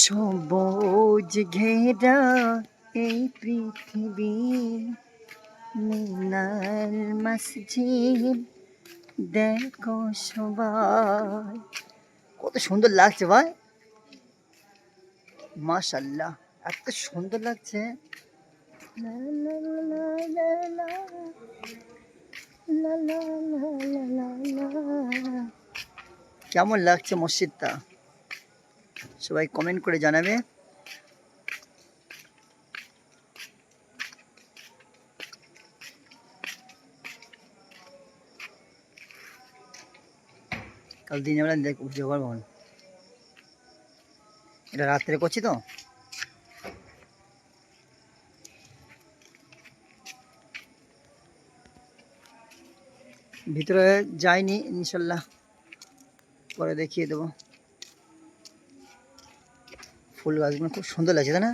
সবুজ ঘেরা এই পৃথিবী, মিনার মসজিদ দেখো সবাই। কত সুন্দর লাগছে ভাই, মাশাল্লাহ, এত সুন্দর লাগছে। লা লা লা লা লা, লা লা লা লা লা লা। কেমন লাগছে মসজিদটা, সবাই কমেন্ট করে জানাবে। কাল দিনের বেলা দেখবো, বুঝতে পারবো না। এটা রাত্রে করছি তো। ভিতরে যাইনি, ইনশাল্লাহ পরে দেখিয়ে দেবো। ফুল গাছগুলো খুব সুন্দর লাগছে, তাই না?